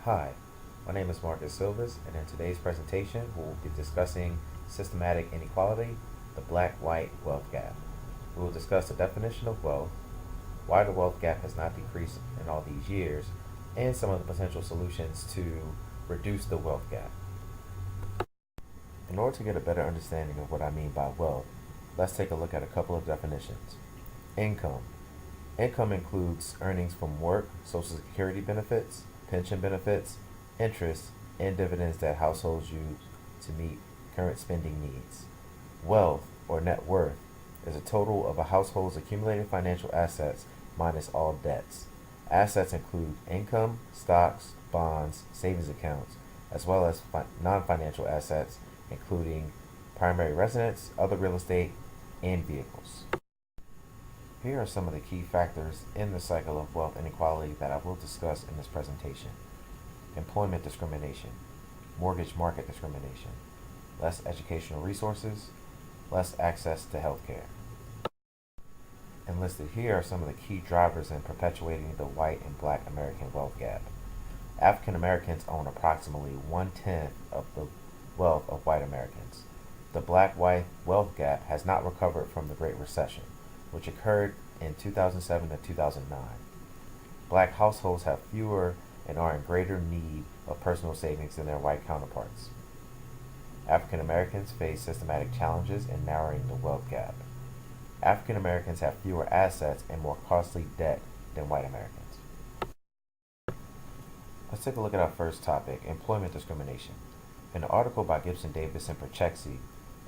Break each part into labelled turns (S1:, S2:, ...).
S1: Hi, my name is Marcus Silvas, and in today's presentation, we'll be discussing systematic inequality, the black-white wealth gap. We will discuss the definition of wealth, why the wealth gap has not decreased in all these years, and some of the potential solutions to reduce the wealth gap. In order to get a better understanding of what I mean by wealth, let's take a look at a couple of definitions. Income. Income includes earnings from work, Social Security benefits, pension benefits, interest, and dividends that households use to meet current spending needs. Wealth, or net worth, is a total of a household's accumulated financial assets minus all debts. Assets include income, stocks, bonds, savings accounts, as well as non-financial assets, including primary residence, other real estate, and vehicles. Here are some of the key factors in the cycle of wealth inequality that I will discuss in this presentation. Employment discrimination, mortgage market discrimination, less educational resources, less access to healthcare. And listed here are some of the key drivers in perpetuating the white and black American wealth gap. African Americans own approximately 1/10 of the wealth of white Americans. The black-white wealth gap has not recovered from the Great Recession, which occurred in 2007 to 2009. Black households have fewer and are in greater need of personal savings than their white counterparts. African Americans face systematic challenges in narrowing the wealth gap. African Americans have fewer assets and more costly debt than white Americans. Let's take a look at our first topic, employment discrimination. In an article by Gibson Davis and Perchexi,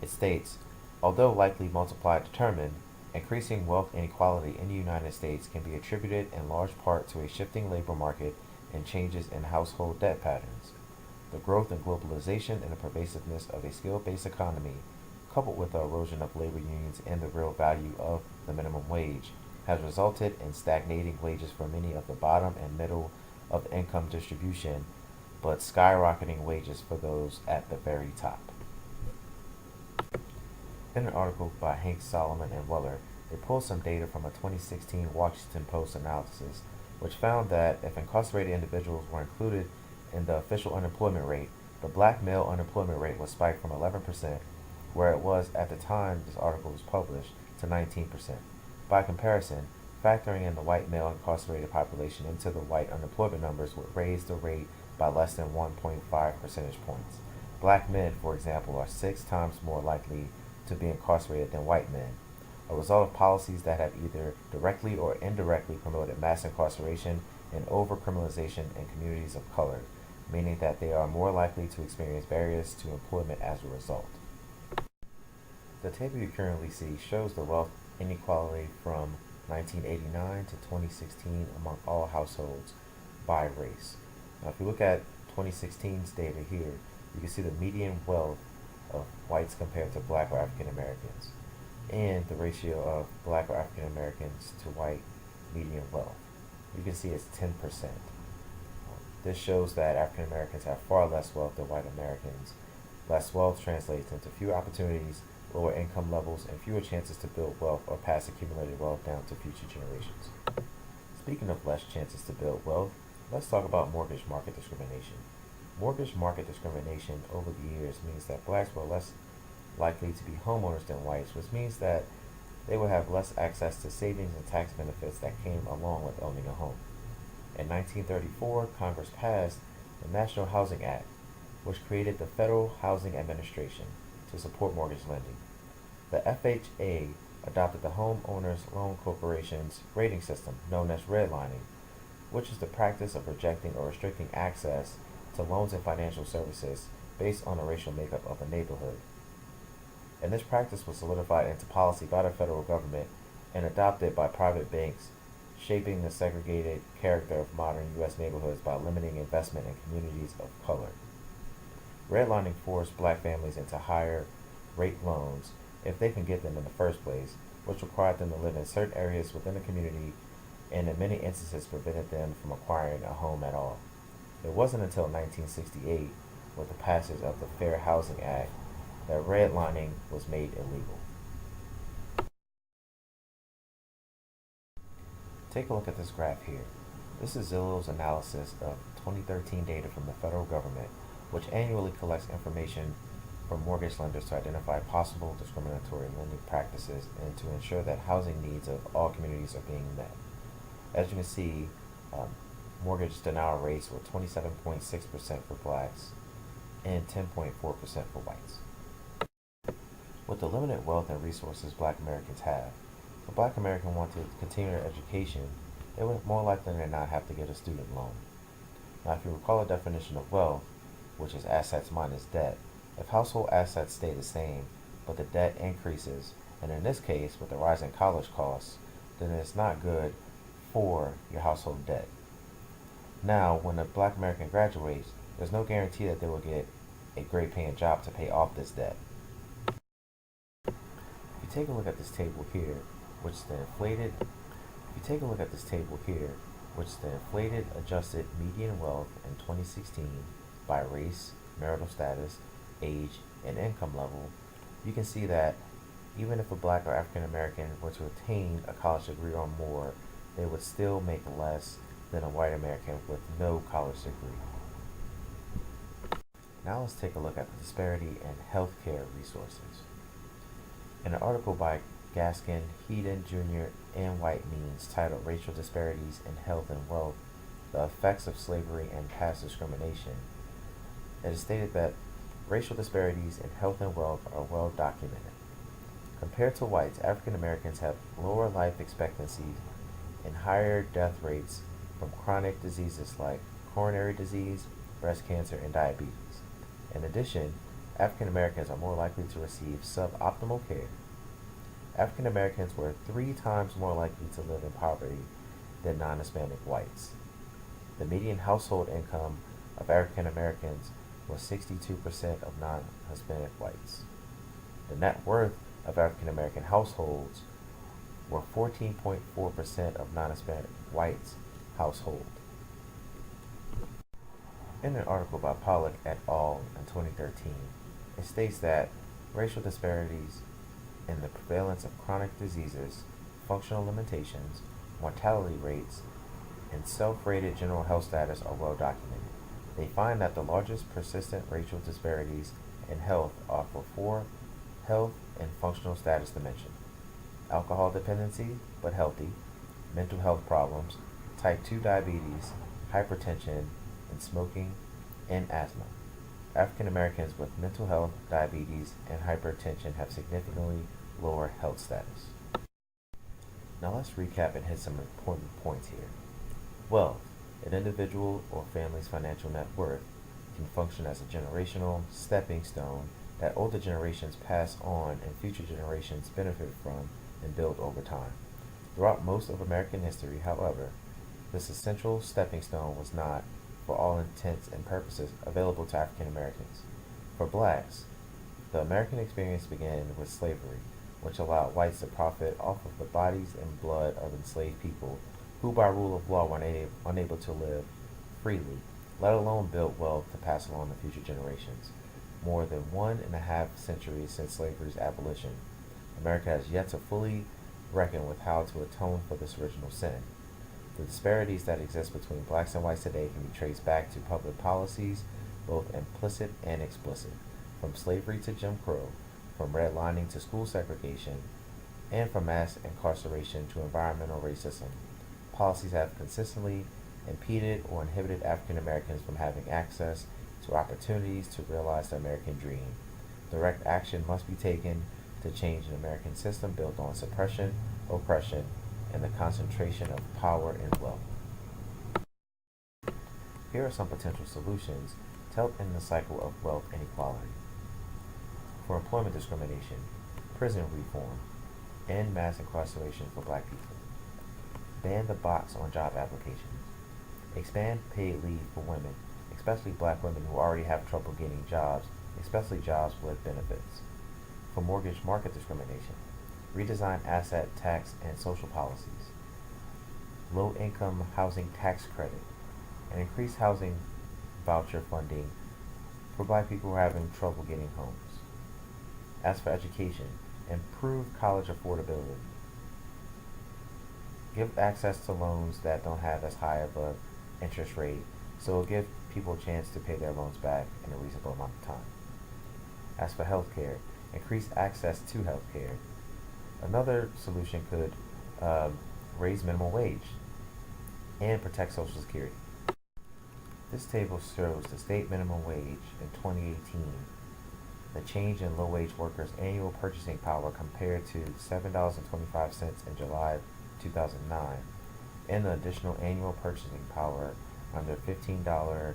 S1: it states, although likely multiply determined, increasing wealth inequality in the United States can be attributed in large part to a shifting labor market and changes in household debt patterns. The growth in globalization and the pervasiveness of a skill-based economy, coupled with the erosion of labor unions and the real value of the minimum wage, has resulted in stagnating wages for many of the bottom and middle of income distribution, but skyrocketing wages for those at the very top. In an article by Hank Solomon and Weller, they pulled some data from a 2016 Washington Post analysis, which found that if incarcerated individuals were included in the official unemployment rate, the black male unemployment rate would spike from 11%, where it was at the time this article was published, to 19%. By comparison, factoring in the white male incarcerated population into the white unemployment numbers would raise the rate by less than 1.5 percentage points. Black men, for example, are 6 times more likely to be incarcerated than white men, a result of policies that have either directly or indirectly promoted mass incarceration and over-criminalization in communities of color, meaning that they are more likely to experience barriers to employment as a result. The table you currently see shows the wealth inequality from 1989 to 2016 among all households by race. Now, if you look at 2016's data here, you can see the median wealth of whites compared to black or African Americans, and the ratio of black or African Americans to white median wealth. You can see it's 10%. This shows that African Americans have far less wealth than white Americans. Less wealth translates into fewer opportunities, lower income levels, and fewer chances to build wealth or pass accumulated wealth down to future generations. Speaking of less chances to build wealth, let's talk about mortgage market discrimination. Mortgage market discrimination over the years means that blacks were less likely to be homeowners than whites, which means that they will have less access to savings and tax benefits that came along with owning a home. In 1934, Congress passed the National Housing Act, which created the Federal Housing Administration to support mortgage lending. The FHA adopted the Homeowners Loan Corporation's rating system, known as redlining, which is the practice of rejecting or restricting access to loans and financial services based on the racial makeup of a neighborhood. And this practice was solidified into policy by the federal government and adopted by private banks, shaping the segregated character of modern U.S. neighborhoods by limiting investment in communities of color. Redlining forced black families into higher rate loans if they can get them in the first place, which required them to live in certain areas within the community and in many instances prevented them from acquiring a home at all. It wasn't until 1968, with the passage of the Fair Housing Act, that redlining was made illegal. Take a look at this graph here. This is Zillow's analysis of 2013 data from the federal government, which annually collects information from mortgage lenders to identify possible discriminatory lending practices and to ensure that housing needs of all communities are being met. As you can see, um, mortgage denial rates were 27.6% for blacks and 10.4% for whites. With the limited wealth and resources black Americans have, if a black American wanted to continue their education, they would more likely than not have to get a student loan. Now, if you recall the definition of wealth, which is assets minus debt, if household assets stay the same, but the debt increases, and in this case, with the rise in college costs, then it's not good for your household debt. Now, when a black American graduates, there's no guarantee that they will get a great paying job to pay off this debt. If you take a look at this table here, which is the inflated If you take a look at this table here, which is the inflated adjusted median wealth in 2016 by race, marital status, age, and income level, you can see that even if a black or African American were to attain a college degree or more, they would still make less than a white American with no college degree. Now let's take a look at the disparity in healthcare resources. In an article by Gaskin, Heaton, Jr., and White Means titled Racial Disparities in Health and Wealth, The Effects of Slavery and Past Discrimination, it is stated that racial disparities in health and wealth are well documented. Compared to whites, African Americans have lower life expectancies and higher death rates from chronic diseases like coronary disease, breast cancer, and diabetes. In addition, African Americans are more likely to receive suboptimal care. African Americans were 3 times more likely to live in poverty than non-Hispanic whites. The median household income of African Americans was 62% of non-Hispanic whites. The net worth of African American households were 14.4% of non-Hispanic whites' household. In an article by Pollock et al. In 2013, it states that racial disparities in the prevalence of chronic diseases, functional limitations, mortality rates, and self-rated general health status are well documented. They find that the largest persistent racial disparities in health are for 4 health and functional status dimensions: alcohol dependency but healthy, mental health problems, type 2 diabetes, hypertension, and smoking, and asthma. African Americans with mental health, diabetes, and hypertension have significantly lower health status. Now let's recap and hit some important points here. Wealth, an individual or family's financial net worth, can function as a generational stepping stone that older generations pass on and future generations benefit from and build over time. Throughout most of American history, however, this essential stepping stone was not, for all intents and purposes, available to African Americans. For blacks, the American experience began with slavery, which allowed whites to profit off of the bodies and blood of enslaved people who by rule of law were unable to live freely, let alone build wealth to pass along to future generations. More than 1.5 centuries since slavery's abolition, America has yet to fully reckon with how to atone for this original sin. The disparities that exist between blacks and whites today can be traced back to public policies, both implicit and explicit, from slavery to Jim Crow, from redlining to school segregation, and from mass incarceration to environmental racism. Policies have consistently impeded or inhibited African Americans from having access to opportunities to realize the American dream. Direct action must be taken to change an American system built on suppression, oppression, and the concentration of power and wealth. Here are some potential solutions to help end the cycle of wealth inequality. For employment discrimination, prison reform, end mass incarceration for black people. Ban the box on job applications. Expand paid leave for women, especially black women who already have trouble getting jobs, especially jobs with benefits. For mortgage market discrimination, redesign asset tax and social policies. Low-income housing tax credit, and increase housing voucher funding for black people who are having trouble getting homes. As for education, improve college affordability. Give access to loans that don't have as high of a interest rate so it'll give people a chance to pay their loans back in a reasonable amount of time. As for healthcare, increase access to healthcare. Another solution could um, raise minimum wage and protect Social Security. This table shows the state minimum wage in 2018, the change in low-wage workers' annual purchasing power compared to $7.25 in July 2009, and the additional annual purchasing power under $15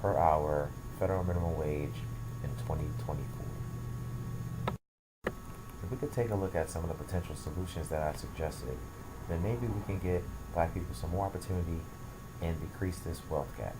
S1: per hour federal minimum wage in 2024. If we could take a look at some of the potential solutions that I suggested, then maybe we can get black people some more opportunity and decrease this wealth gap.